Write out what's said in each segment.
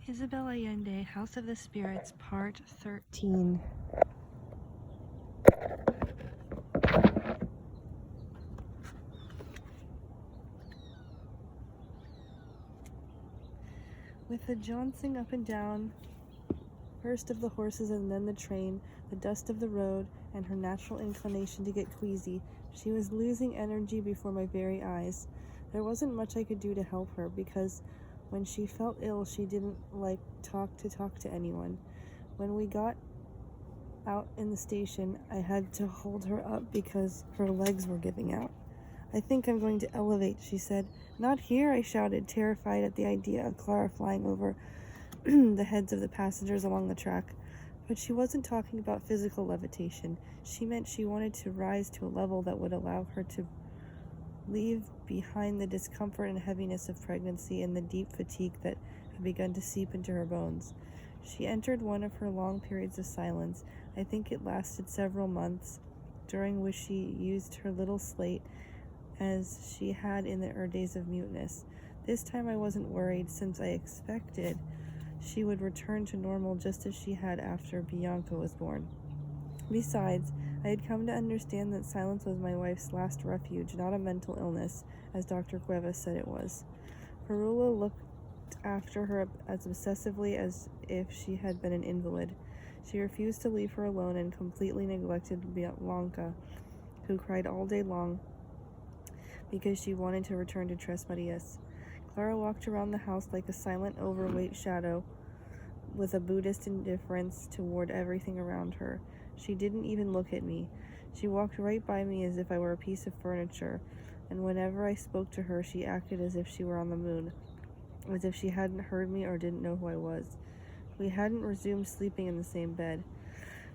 Isabel Allende, House of the Spirits, Part 13. With the jouncing up and down, first of the horses and then the train, the dust of the road, and her natural inclination to get queasy, she was losing energy before my very eyes. There wasn't much I could do to help her, because when she felt ill, she didn't like talk to anyone. When we got out in the station, I had to hold her up because her legs were giving out. "I think I'm going to elevate," she said. "Not here," I shouted, terrified at the idea of Clara flying over the heads of the passengers along the track. But she wasn't talking about physical levitation. She meant she wanted to rise to a level that would allow her to leave behind the discomfort and heaviness of pregnancy and the deep fatigue that had begun to seep into her bones. She entered one of her long periods of silence. I think it lasted several months, during which she used her little slate as she had in her days of muteness. This time I wasn't worried, since I expected she would return to normal just as she had after Bianca was born. Besides, I had come to understand that silence was my wife's last refuge, not a mental illness, as Dr. Cuevas said it was. Ferrula looked after her as obsessively as if she had been an invalid. She refused to leave her alone and completely neglected Bianca, who cried all day long because she wanted to return to Tres Marias. Clara walked around the house like a silent, overweight shadow, with a Buddhist indifference toward everything around her. She didn't even look at me. She walked right by me as if I were a piece of furniture, and whenever I spoke to her, she acted as if she were on the moon, as if she hadn't heard me or didn't know who I was. We hadn't resumed sleeping in the same bed.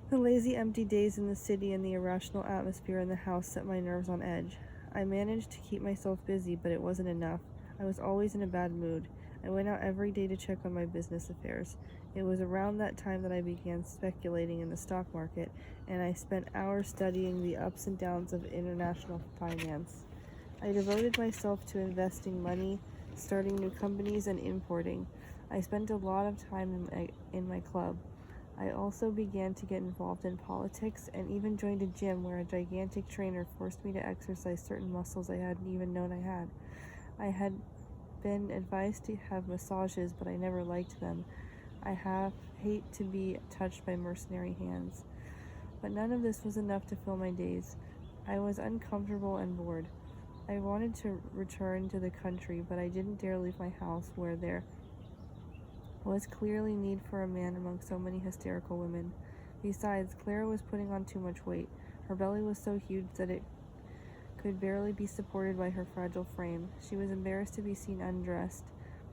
The lazy, empty days in the city and the irrational atmosphere in the house set my nerves on edge. I managed to keep myself busy, but it wasn't enough. I was always in a bad mood. I went out every day to check on my business affairs. It was around that time that I began speculating in the stock market, and I spent hours studying the ups and downs of international finance. I devoted myself to investing money, starting new companies, and importing. I spent a lot of time in my club. I also began to get involved in politics and even joined a gym where a gigantic trainer forced me to exercise certain muscles I hadn't even known I had. I had been advised to have massages, but I never liked them. I hate to be touched by mercenary hands. But none of this was enough to fill my days. I was uncomfortable and bored. I wanted to return to the country, but I didn't dare leave my house, where there was clearly need for a man among so many hysterical women. Besides, Clara was putting on too much weight. Her belly was so huge that it could barely be supported by her fragile frame. She was embarrassed to be seen undressed,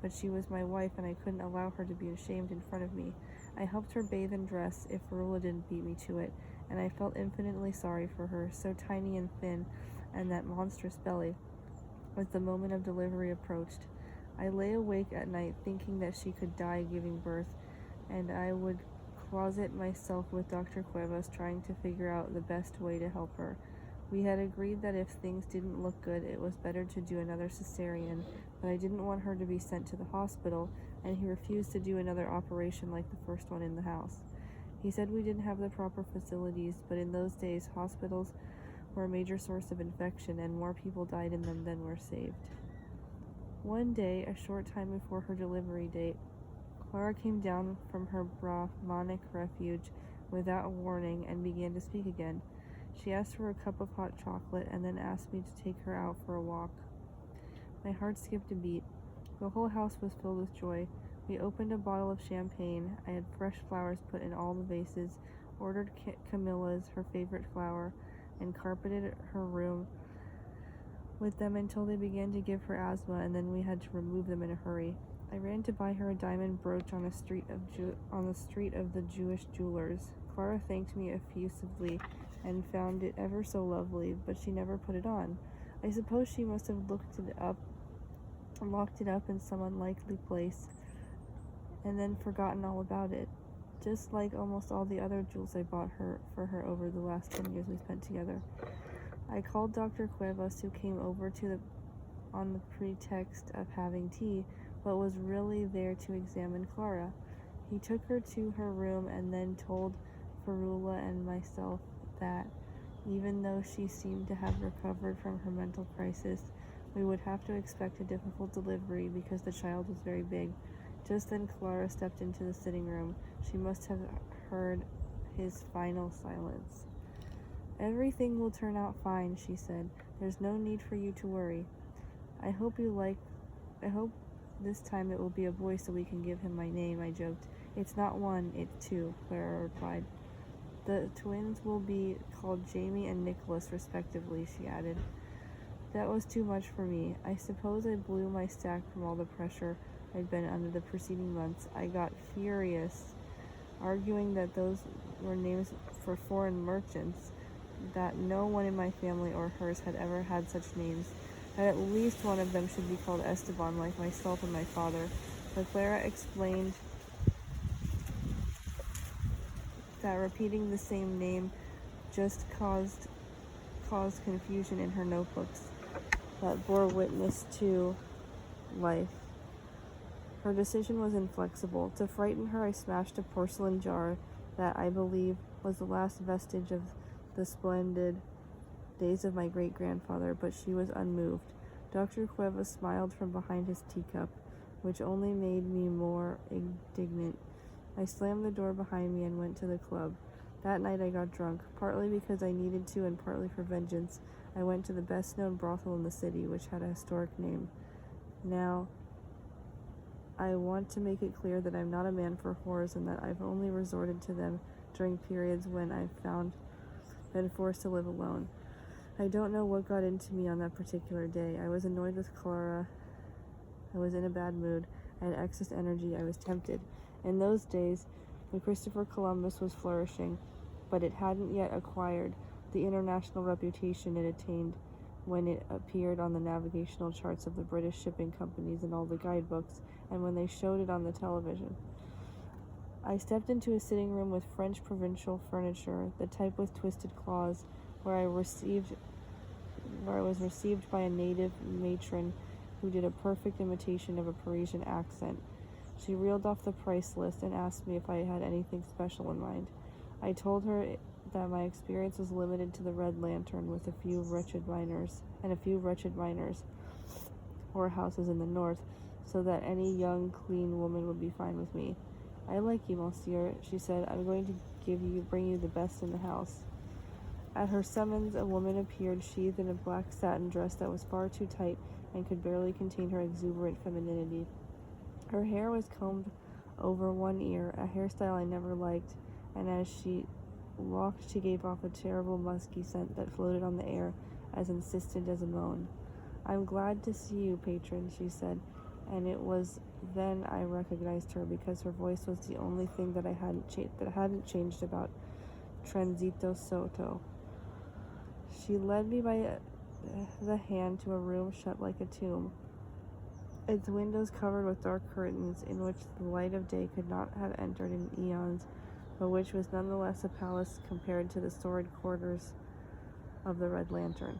but she was my wife, and I couldn't allow her to be ashamed in front of me. I helped her bathe and dress, if Ferrula didn't beat me to it, and I felt infinitely sorry for her, so tiny and thin, and that monstrous belly, as the moment of delivery approached. I lay awake at night thinking that she could die giving birth, and I would closet myself with Dr. Cuevas, trying to figure out the best way to help her. We had agreed that if things didn't look good, it was better to do another cesarean, but I didn't want her to be sent to the hospital, and he refused to do another operation like the first one in the house. He said we didn't have the proper facilities, but in those days, hospitals were a major source of infection, and more people died in them than were saved. One day, a short time before her delivery date, Clara came down from her Brahmanic refuge without a warning and began to speak again. She asked for a cup of hot chocolate and then asked me to take her out for a walk. My heart skipped a beat. The whole house was filled with joy. We opened a bottle of champagne. I had fresh flowers put in all the vases, ordered camellias, her favorite flower, and carpeted her room with them until they began to give her asthma, and then we had to remove them in a hurry. I ran to buy her a diamond brooch on the street of the Jewish jewelers. Clara thanked me effusively and found it ever so lovely, but she never put it on. I suppose she must have locked it up in some unlikely place, and then forgotten all about it, just like almost all the other jewels I bought for her over the last 10 years we spent together. I called Dr. Cuevas, who came over on the pretext of having tea but was really there to examine Clara. He took her to her room and then told Ferula and myself that, even though she seemed to have recovered from her mental crisis, we would have to expect a difficult delivery because the child was very big. Just then Clara stepped into the sitting room. She must have heard his final silence. "Everything will turn out fine," she said. "There's no need for you to worry. I hope this time it will be a boy so we can give him my name," I joked. "It's not one, it's two," Clara replied. "The twins will be called Jamie and Nicholas, respectively," she added. That was too much for me. I suppose I blew my stack from all the pressure I'd been under the preceding months. I got furious, arguing that those were names for foreign merchants, that no one in my family or hers had ever had such names, that at least one of them should be called Esteban, like myself and my father. But Clara explained that repeating the same name just caused confusion in her notebooks that bore witness to life. Her decision was inflexible. To frighten her, I smashed a porcelain jar that I believe was the last vestige of the splendid days of my great-grandfather, but she was unmoved. Dr. Cueva smiled from behind his teacup, which only made me more indignant. I slammed the door behind me and went to the club. That night I got drunk, partly because I needed to and partly for vengeance. I went to the best-known brothel in the city, which had a historic name. Now, I want to make it clear that I'm not a man for whores and that I've only resorted to them during periods when I've been forced to live alone. I don't know what got into me on that particular day. I was annoyed with Clara. I was in a bad mood. I had excess energy. I was tempted. In those days, the Christopher Columbus was flourishing, but it hadn't yet acquired the international reputation it attained when it appeared on the navigational charts of the British shipping companies and all the guidebooks, and when they showed it on the television. I stepped into a sitting room with French provincial furniture, the type with twisted claws, where I was received by a native matron who did a perfect imitation of a Parisian accent. She reeled off the price list and asked me if I had anything special in mind. I told her that my experience was limited to the Red Lantern with a few wretched miners, or houses in the north, so that any young, clean woman would be fine with me. "I like you, monsieur," she said. "I'm going to bring you the best in the house." At her summons, a woman appeared, sheathed in a black satin dress that was far too tight and could barely contain her exuberant femininity. Her hair was combed over one ear, a hairstyle I never liked, and as she walked, she gave off a terrible musky scent that floated on the air, as insistent as a moan. "I'm glad to see you, patron," she said, and it was then I recognized her, because her voice was the only thing that hadn't changed about Transito Soto. She led me by the hand to a room shut like a tomb, its windows covered with dark curtains in which the light of day could not have entered in eons, but which was nonetheless a palace compared to the sordid quarters of the Red Lantern.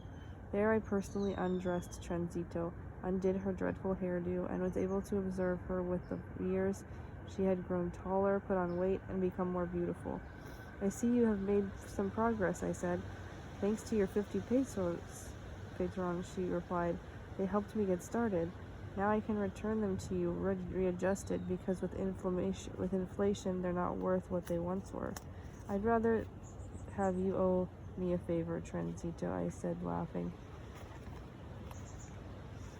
There I personally undressed Transito, undid her dreadful hairdo, and was able to observe her with the years. She had grown taller, put on weight, and become more beautiful. "I see you have made some progress," I said. "Thanks to your 50 pesos, patron," she replied. "They helped me get started. Now I can return them to you readjusted, because with inflation they're not worth what they once were." "I'd rather have you owe me a favor, Transito," I said, laughing.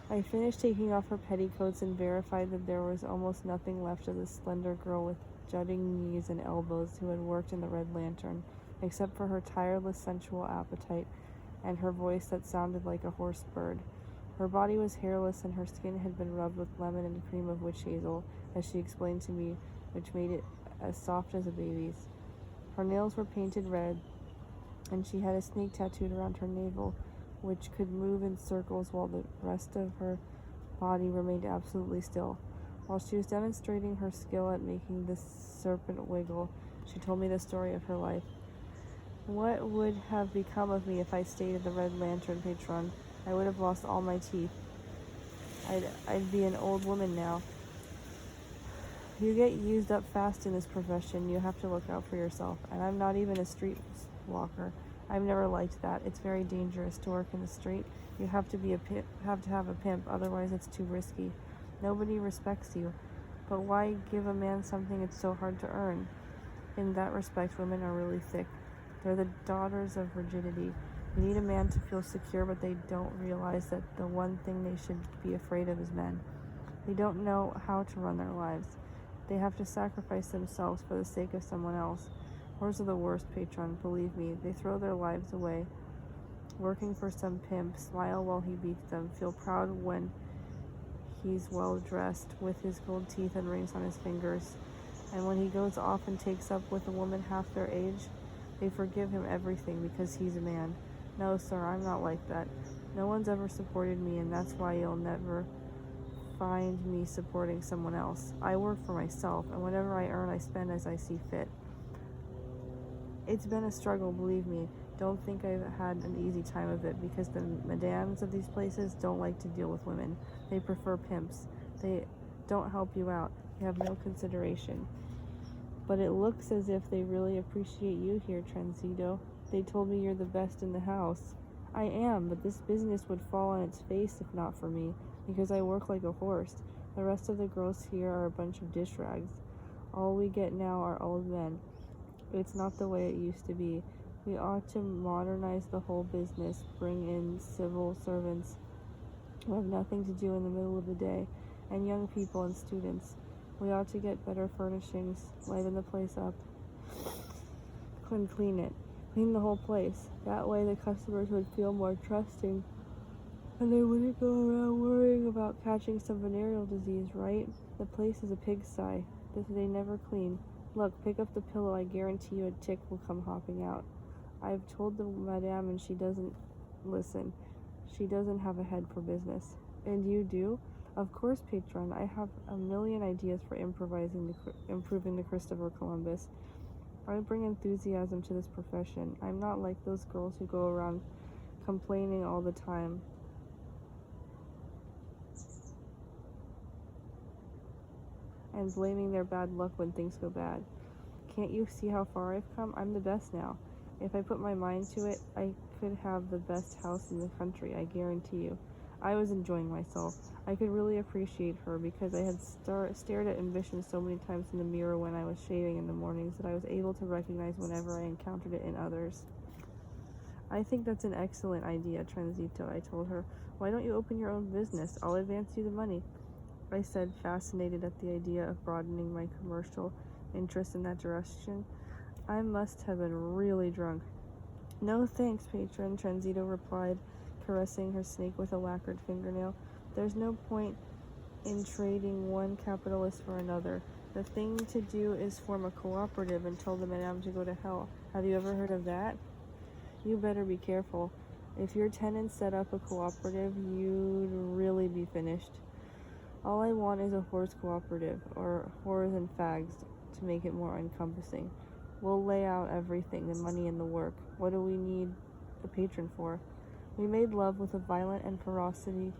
I finished taking off her petticoats and verified that there was almost nothing left of the slender girl with jutting knees and elbows who had worked in the Red Lantern, except for her tireless sensual appetite and her voice that sounded like a hoarse bird. Her body was hairless, and her skin had been rubbed with lemon and cream of witch hazel, as she explained to me, which made it as soft as a baby's. Her nails were painted red, and she had a snake tattooed around her navel, which could move in circles while the rest of her body remained absolutely still. While she was demonstrating her skill at making the serpent wiggle, she told me the story of her life. "What would have become of me if I stayed at the Red Lantern, patron? I would have lost all my teeth. I'd be an old woman now. You get used up fast in this profession. You have to look out for yourself. And I'm not even a street walker. I've never liked that. It's very dangerous to work in the street. You have to have a pimp, otherwise it's too risky. Nobody respects you. But why give a man something it's so hard to earn? In that respect, women are really thick. They're the daughters of rigidity. You need a man to feel secure, but they don't realize that the one thing they should be afraid of is men. They don't know how to run their lives. They have to sacrifice themselves for the sake of someone else. Whores are the worst, patron, believe me. They throw their lives away, working for some pimp, smile while he beats them, feel proud when he's well dressed with his gold teeth and rings on his fingers. And when he goes off and takes up with a woman half their age, they forgive him everything because he's a man. No, sir, I'm not like that. No one's ever supported me, and that's why you'll never find me supporting someone else. I work for myself, and whatever I earn, I spend as I see fit. It's been a struggle, believe me. Don't think I've had an easy time of it, because the madames of these places don't like to deal with women. They prefer pimps. They don't help you out. They have no consideration. But it looks as if they really appreciate you here, Transito. They told me you're the best in the house. I am, but this business would fall on its face if not for me, because I work like a horse. The rest of the girls here are a bunch of dish rags. All we get now are old men. It's not the way it used to be. We ought to modernize the whole business, bring in civil servants who have nothing to do in the middle of the day, and young people and students. We ought to get better furnishings, liven the place up, clean it. Clean the whole place. That way the customers would feel more trusting, and they wouldn't go around worrying about catching some venereal disease, right? The place is a pigsty. They never clean. Look, pick up the pillow. I guarantee you a tick will come hopping out. I've told the madame and she doesn't listen. She doesn't have a head for business. And you do? Of course, patron. I have a million ideas for improving the Christopher Columbus. I bring enthusiasm to this profession. I'm not like those girls who go around complaining all the time. And blaming their bad luck when things go bad. Can't you see how far I've come? I'm the best now. If I put my mind to it, I could have the best house in the country, I guarantee you. I was enjoying myself. I could really appreciate her because I had stared at ambition so many times in the mirror when I was shaving in the mornings that I was able to recognize whenever I encountered it in others. I think that's an excellent idea, Transito, I told her. Why don't you open your own business? I'll advance you the money, I said, fascinated at the idea of broadening my commercial interest in that direction. I must have been really drunk. No thanks, patron, Transito replied, caressing her snake with a lacquered fingernail. There's no point in trading one capitalist for another. The thing to do is form a cooperative and tell the madame to go to hell. Have you ever heard of that? You better be careful. If your tenants set up a cooperative, you'd really be finished. All I want is a whores cooperative, or whores and fags, to make it more encompassing. We'll lay out everything, the money and the work. What do we need a patron for? We made love with a violent and ferocity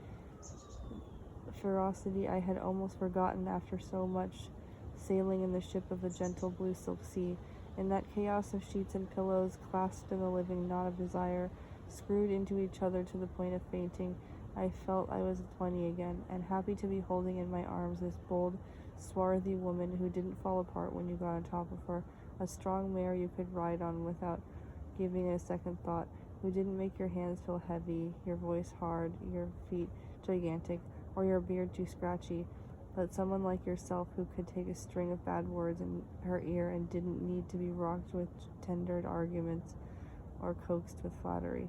I had almost forgotten after so much sailing in the ship of the gentle blue silk sea. In that chaos of sheets and pillows, clasped in the living knot of desire, screwed into each other to the point of fainting, I felt I was 20 again, and happy to be holding in my arms this bold, swarthy woman who didn't fall apart when you got on top of her, a strong mare you could ride on without giving it a second thought, who didn't make your hands feel heavy, your voice hard, your feet gigantic, or your beard too scratchy, but someone like yourself who could take a string of bad words in her ear and didn't need to be rocked with tendered arguments or coaxed with flattery.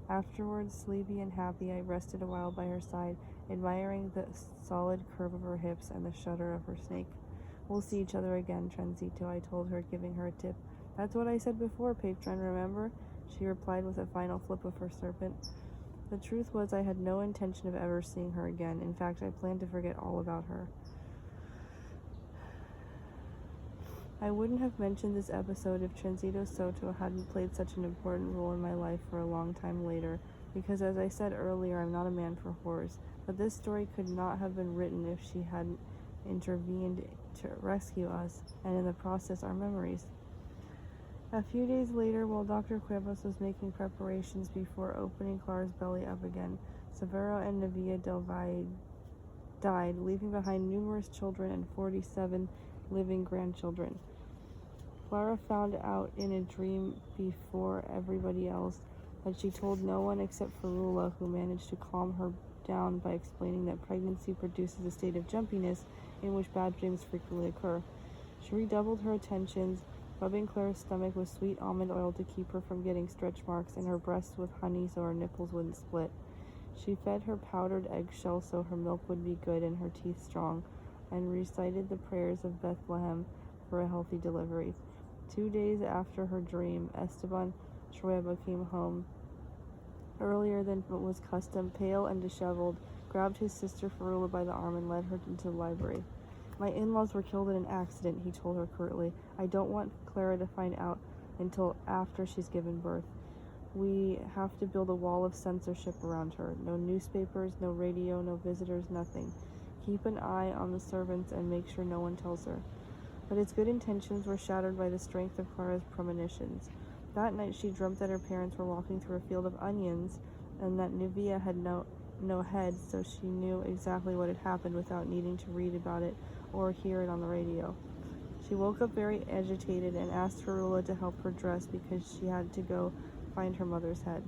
Afterwards, sleepy and happy, I rested a while by her side, admiring the solid curve of her hips and the shudder of her snake. We'll see each other again, Transito, I told her, giving her a tip. That's what I said before, patron, remember? She replied with a final flip of her serpent. The truth was I had no intention of ever seeing her again. In fact, I planned to forget all about her. I wouldn't have mentioned this episode if Transito Soto hadn't played such an important role in my life for a long time later, because as I said earlier, I'm not a man for whores. But this story could not have been written if she hadn't intervened to rescue us, and in the process our memories. A few days later, while Dr. Cuevas was making preparations before opening Clara's belly up again, Severo and Nevilla del Valle died, leaving behind numerous children and 47 living grandchildren. Clara found out in a dream before everybody else, but she told no one except Ferrula, who managed to calm her down by explaining that pregnancy produces a state of jumpiness in which bad dreams frequently occur. She redoubled her attentions, rubbing Clara's stomach with sweet almond oil to keep her from getting stretch marks, and her breasts with honey so her nipples wouldn't split. She fed her powdered eggshell so her milk would be good and her teeth strong, and recited the prayers of Bethlehem for a healthy delivery. 2 days after her dream, Esteban Trueba came home earlier than was custom, pale and disheveled, grabbed his sister Ferrula by the arm and led her into the library. "My in-laws were killed in an accident," he told her curtly. "I don't want Clara to find out until after she's given birth. We have to build a wall of censorship around her. No newspapers, no radio, no visitors, nothing. Keep an eye on the servants and make sure no one tells her." But his good intentions were shattered by the strength of Clara's premonitions. That night she dreamt that her parents were walking through a field of onions and that Nevilla had no head, so she knew exactly what had happened without needing to read about it or hear it on the radio. She woke up very agitated and asked Ferrula to help her dress because she had to go find her mother's head.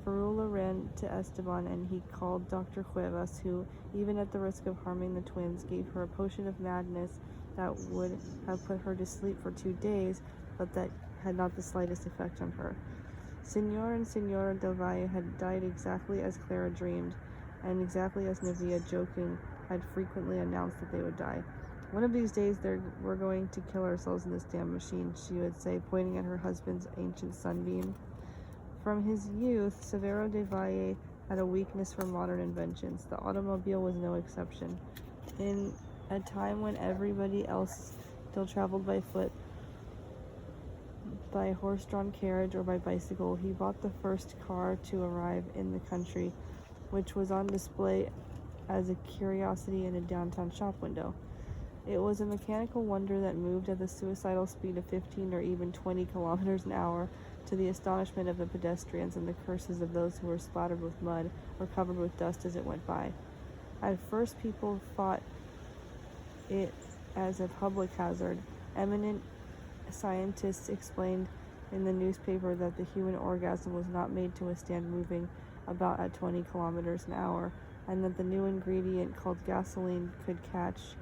Ferrula ran to Esteban and he called Dr. Cuevas, who, even at the risk of harming the twins, gave her a potion of madness that would have put her to sleep for 2 days, but that had not the slightest effect on her. Senor and Senora del Valle had died exactly as Clara dreamed, and exactly as Nevilla, joking, had frequently announced that they would die. "One of these days we're going to kill ourselves in this damn machine," she would say, pointing at her husband's ancient sunbeam. From his youth, Severo de Valle had a weakness for modern inventions. The automobile was no exception. In a time when everybody else still traveled by foot, by horse-drawn carriage, or by bicycle, he bought the first car to arrive in the country, which was on display as a curiosity in a downtown shop window. It was a mechanical wonder that moved at the suicidal speed of 15 or even 20 kilometers an hour, to the astonishment of the pedestrians and the curses of those who were splattered with mud or covered with dust as it went by. At first people thought it as a public hazard. Eminent scientists explained in the newspaper that the human orgasm was not made to withstand moving about at 20 kilometers an hour, and that the new ingredient called gasoline could catch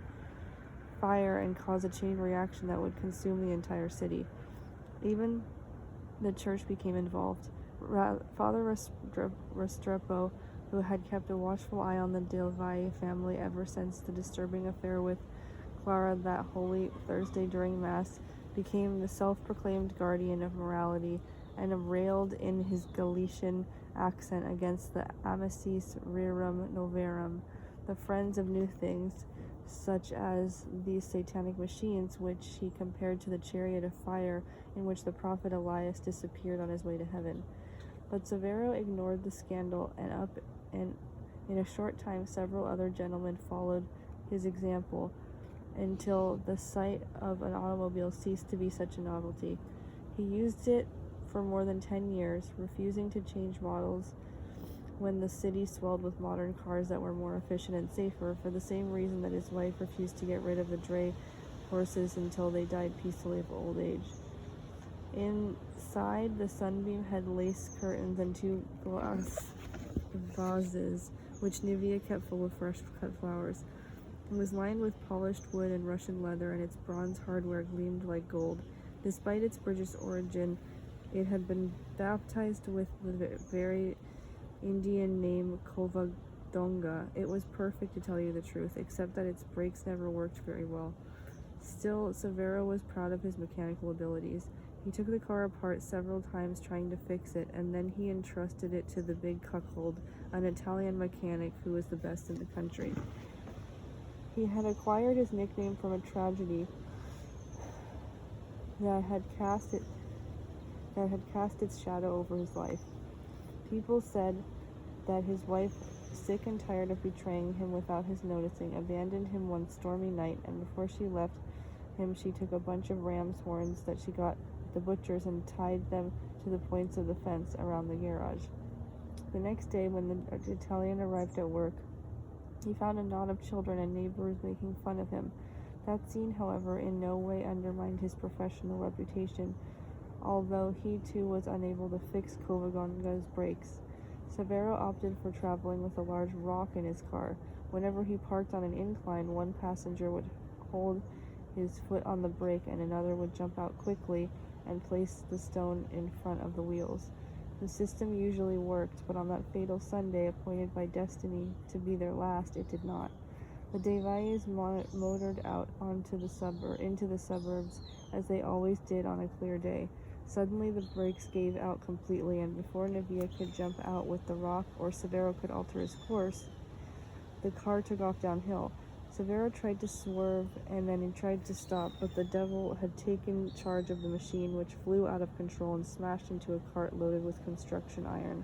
fire and cause a chain reaction that would consume the entire city. Even the church became involved. Father Restrepo, who had kept a watchful eye on the Del Valle family ever since the disturbing affair with Clara that Holy Thursday during Mass, became the self-proclaimed guardian of morality and railed in his Galician accent against the amicis rerum noverum, the friends of new things, such as these satanic machines, which he compared to the chariot of fire in which the prophet Elias disappeared on his way to heaven. But Severo ignored the scandal, and in a short time several other gentlemen followed his example, until the sight of an automobile ceased to be such a novelty. He used it for more than 10 years, refusing to change models when the city swelled with modern cars that were more efficient and safer, for the same reason that his wife refused to get rid of the dray horses until they died peacefully of old age. Inside, the sunbeam had lace curtains and 2 glass vases, which Nevilla kept full of fresh cut flowers. It was lined with polished wood and Russian leather, and its bronze hardware gleamed like gold. Despite its British origin, it had been baptized with the very Indian name Covadonga. It was perfect, to tell you the truth, except that its brakes never worked very well. Still, Severo was proud of his mechanical abilities. He took the car apart several times trying to fix it, and then he entrusted it to the big cuckold, an Italian mechanic who was the best in the country. He had acquired his nickname from a tragedy that had cast its shadow over his life. People said that his wife, sick and tired of betraying him without his noticing, abandoned him one stormy night, and before she left, him, she took a bunch of ram's horns that she got at the butcher's and tied them to the points of the fence around the garage. The next day, when the Italian arrived at work, he found a knot of children and neighbors making fun of him. That scene, however, in no way undermined his professional reputation, although he too was unable to fix Covadonga's brakes. Severo opted for traveling with a large rock in his car. Whenever he parked on an incline, one passenger would hold his foot on the brake and another would jump out quickly and place the stone in front of the wheels. The system usually worked, but on that fatal Sunday, appointed by destiny to be their last, it did not. The Devalles motored out into the suburbs, as they always did on a clear day. Suddenly the brakes gave out completely, and before Nivea could jump out with the rock or Severo could alter his course, the car took off downhill. Severo tried to swerve and then he tried to stop, but the devil had taken charge of the machine, which flew out of control and smashed into a cart loaded with construction iron.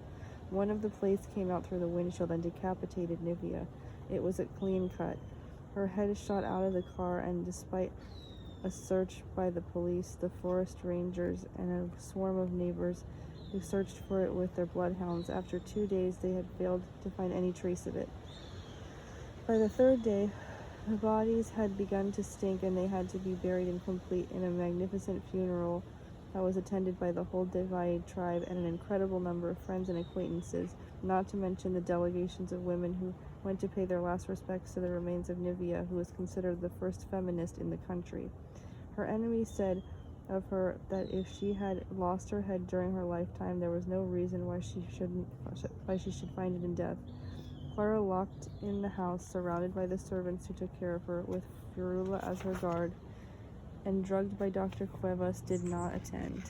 One of the plates came out through the windshield and decapitated Nivea. It was a clean cut. Her head shot out of the car, and despite a search by the police, the forest rangers, and a swarm of neighbors who searched for it with their bloodhounds, after 2 days they had failed to find any trace of it. By the third day, the bodies had begun to stink, and they had to be buried in a magnificent funeral that was attended by the whole Devalle tribe and an incredible number of friends and acquaintances, not to mention the delegations of women who went to pay their last respects to the remains of Nivea, who was considered the first feminist in the country. Her enemies said of her that if she had lost her head during her lifetime, there was no reason why she should find it in death. Clara, locked in the house, surrounded by the servants who took care of her, with Furula as her guard, and drugged by Dr. Cuevas, did not attend.